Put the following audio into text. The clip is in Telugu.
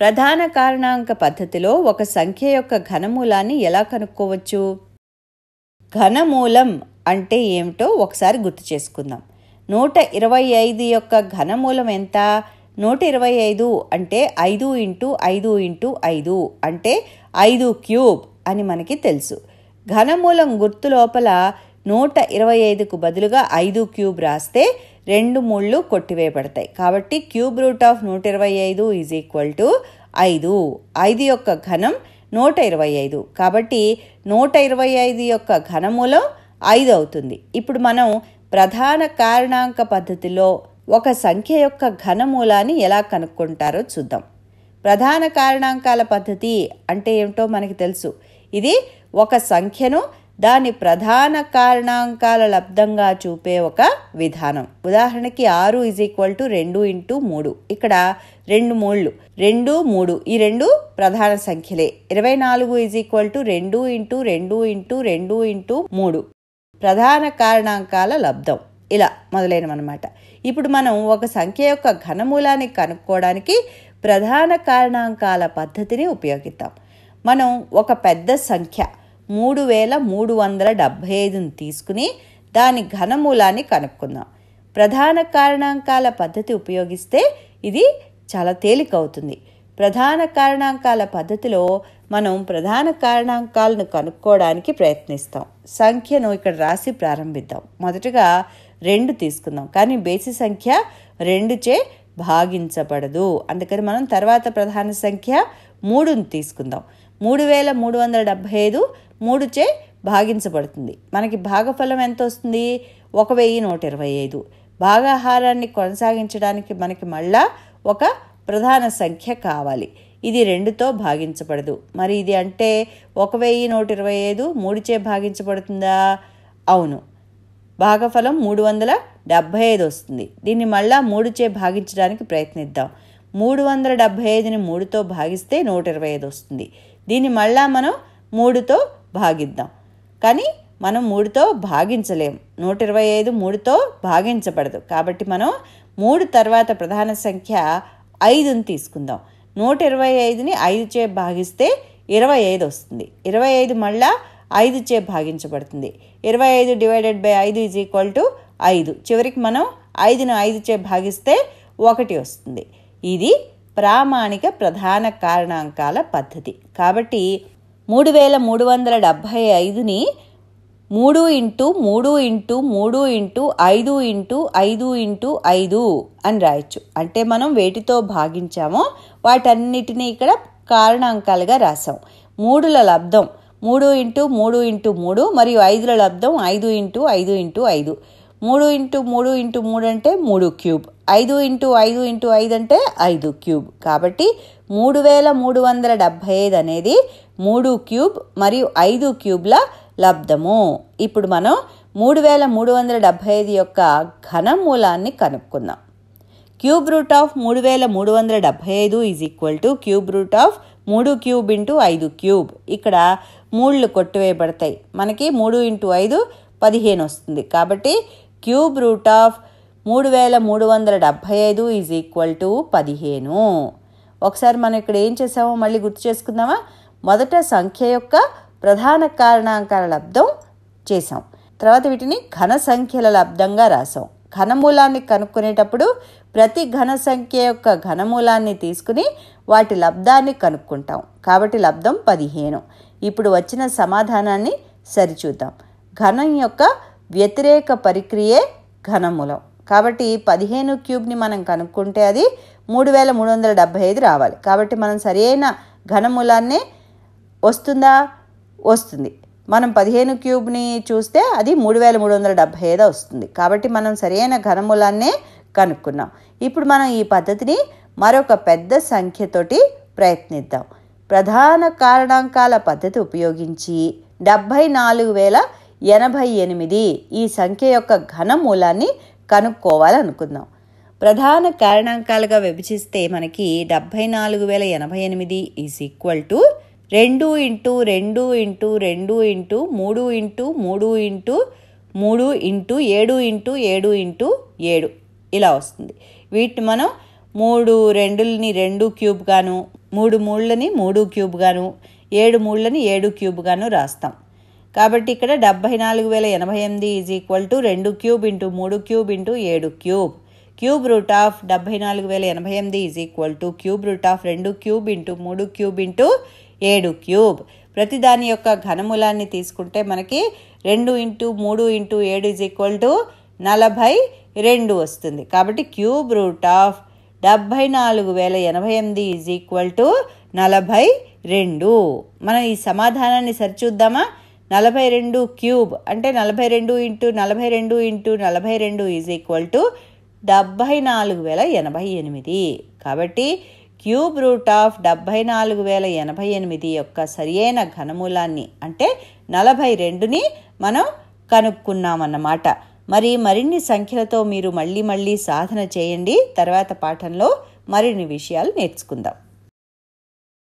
ప్రధాన కారణాంక పద్ధతిలో ఒక సంఖ్య యొక్క ఘనమూలాన్ని ఎలా కనుక్కోవచ్చు? ఘనమూలం అంటే ఏమిటో ఒకసారి గుర్తు చేసుకుందాం. 125 యొక్క ఘనమూలం ఎంత? 125 అంటే 5 × 5 × 5 అంటే 5 క్యూబ్ అని మనకి తెలుసు. ఘనమూలం గుర్తు లోపల 125కు బదులుగా 5 క్యూబ్ రాస్తే 2 3లు కొట్టివేయబడతాయి. కాబట్టి cube root of 125 is equal to 5. 5 యొక్క ఘనం 125. కాబట్టి 125 యొక్క ఘనమూలం 5 అవుతుంది. ఇప్పుడు మనం ప్రధాన కారణాంక పద్ధతిలో ఒక సంఖ్య యొక్క ఘనమూలాన్ని ఎలా కనుక్కుంటారో చూద్దాం. ప్రధాన కారణాంకాల పద్ధతి అంటే ఏమిటో మనకి తెలుసు. ఇది ఒక సంఖ్యను దాని ప్రధాన కారణాంకాల లబ్ధంగా చూపే ఒక విధానం. ఉదాహరణకి 6 = 2 × 3. ఇక్కడ 2 3లు 2 3 ఈ రెండు ప్రధాన సంఖ్యలే. 24 = 2 × 2 × 2 × 3 ప్రధాన కారణాంకాల లబ్ధం. ఇలా మొదలైనవన్నమాట. ఇప్పుడు మనం ఒక సంఖ్య యొక్క ఘనమూలాన్ని కనుక్కోవడానికి ప్రధాన కారణాంకాల పద్ధతిని ఉపయోగిద్దాం. మనం ఒక పెద్ద సంఖ్య 3375ని తీసుకుని దాని ఘనమూలాన్ని కనుక్కుందాం. ప్రధాన కారణాంకాల పద్ధతి ఉపయోగిస్తే ఇది చాలా తేలికవుతుంది. ప్రధాన కారణాంకాల పద్ధతిలో మనం ప్రధాన కారణాంకాలను కనుక్కోవడానికి ప్రయత్నిస్తాం. సంఖ్యను ఇక్కడ రాసి ప్రారంభిద్దాం. మొదటగా 2 తీసుకుందాం, కానీ బేసి సంఖ్య 2చే భాగించబడదు. అందుకని మనం తర్వాత ప్రధాన సంఖ్య 3ని తీసుకుందాం. 3375 3చే భాగించబడుతుంది. మనకి భాగఫలం ఎంత వస్తుంది? 1125. భాగాహారాన్ని కొనసాగించడానికి మనకి మళ్ళా ఒక ప్రధాన సంఖ్య కావాలి. ఇది 2తో భాగించబడదు. మరి ఇది అంటే 1125 3చే భాగించబడుతుందా? అవును. భాగఫలం 375 వస్తుంది. దీన్ని మళ్ళా 3చే భాగించడానికి ప్రయత్నిద్దాం. 375ని 3తో భాగిస్తే 125 వస్తుంది. దీన్ని మళ్ళా మనం 3తో భాగిద్దాం. కానీ మనం 3తో భాగించలేం. 125 3తో భాగించబడదు. కాబట్టి మనం 3 తర్వాత ప్రధాన సంఖ్య 5ని తీసుకుందాం. 125ని 5చే భాగిస్తే 25 వస్తుంది. 25 మళ్ళా 5చే భాగించబడుతుంది. 25 / 5 = 5. చివరికి మనం 5ను 5చే భాగిస్తే 1 వస్తుంది. ఇది ప్రామాణిక ప్రధాన కారణాంకాల పద్ధతి. కాబట్టి 3375ని 3 × 3 × 3 × 5 × 5 × 5 అని రాయొచ్చు. అంటే మనం వేటితో భాగించామో వాటన్నిటినీ ఇక్కడ కారణాంకాలుగా రాసాం. 3ల లబ్ధం 3 × 3 × 3 మరియు 5ల లబ్ధం 5 × 5 × 5. 3 × 3 × 3 అంటే 3 క్యూబ్. 5 × 5 × 5 అంటే 5 క్యూబ్. కాబట్టి 3375 అనేది 3 క్యూబ్ మరియు 5 క్యూబ్ల లబ్ధము. ఇప్పుడు మనం 3375 యొక్క ఘనమూలాన్ని కనుక్కుందాం. Cube root of 3375 is equal to cube root of 3 cube × 5 cube. ఇక్కడ 3లు కొట్టివేయబడతాయి. మనకి 3 × 5 15 వస్తుంది. కాబట్టి cube root of 3375 is equal to 15. ఒకసారి మనం ఇక్కడ ఏం చేసామో మళ్ళీ గుర్తు చేసుకుందామా? మొదట సంఖ్య యొక్క ప్రధాన కారణాంకాల లబ్ధం చేసాం. తర్వాత వీటిని ఘన సంఖ్యల లబ్ధంగా రాసాం. ఘనమూలాన్ని కనుక్కునేటప్పుడు ప్రతి ఘన సంఖ్య యొక్క ఘనమూలాన్ని తీసుకుని వాటి లబ్ధాన్ని కనుక్కుంటాం. కాబట్టి లబ్ధం 15. ఇప్పుడు వచ్చిన సమాధానాన్ని సరిచూద్దాం. ఘనం యొక్క వ్యతిరేక పరిక్రియే ఘనమూలం. కాబట్టి 15 క్యూబ్ని మనం కనుక్కుంటే అది 3375 రావాలి. కాబట్టి మనం సరైన ఘనమూలాన్నే వస్తుందా? వస్తుంది. మనం 15 క్యూబ్ని చూస్తే అది 3375 వస్తుంది. కాబట్టి మనం సరైన ఘనమూలాన్నే కనుక్కున్నాం. ఇప్పుడు మనం ఈ పద్ధతిని మరొక పెద్ద సంఖ్యతోటి ప్రయత్నిద్దాం. ప్రధాన కారణాంకాల పద్ధతి ఉపయోగించి 74,088 ఈ సంఖ్య యొక్క ఘనమూలాన్ని కనుక్కోవాలనుకుందాం. ప్రధాన కారణాంకాలుగా విభజిస్తే మనకి 74,088 ఈజ్ ఈక్వల్ టు 2 × 2 × 2 × 3 × 3 × 3 × 7 × 7 × 7 ఇలా వస్తుంది. వీటిని మనం 3 2ని 2 క్యూబ్ గాను, 3 మూళ్ళని 3 క్యూబ్గాను 7 మూళ్ళని 7 క్యూబ్గాను రాస్తాం. కాబట్టి ఇక్కడ 74,088 is equal to 2 cube into 3 cube into 7 cube. Cube root of 74,088 is equal to cube root of 2 cube into 3 cube into 7 cube. ప్రతి దాని యొక్క ఘనమూలాన్ని తీసుకుంటే మనకి 2 into 3 into 7 is equal to 42 వస్తుంది. కాబట్టి cube root of 74,088 is equal to 42. మనం ఈ సమాధానాన్ని సరిచూద్దామా? 42 క్యూబ్ అంటే 42 into 42 into 42 is equal to 74,088. కాబట్టి క్యూబ్ రూట్ ఆఫ్ 74,088 యొక్క సరియైన ఘనమూలాన్ని అంటే 42ని మనం కనుక్కున్నామన్నమాట. మరిన్ని సంఖ్యలతో మీరు మళ్ళీ సాధన చేయండి. తర్వాత పాఠంలో మరిన్ని విషయాలు నేర్చుకుందాం.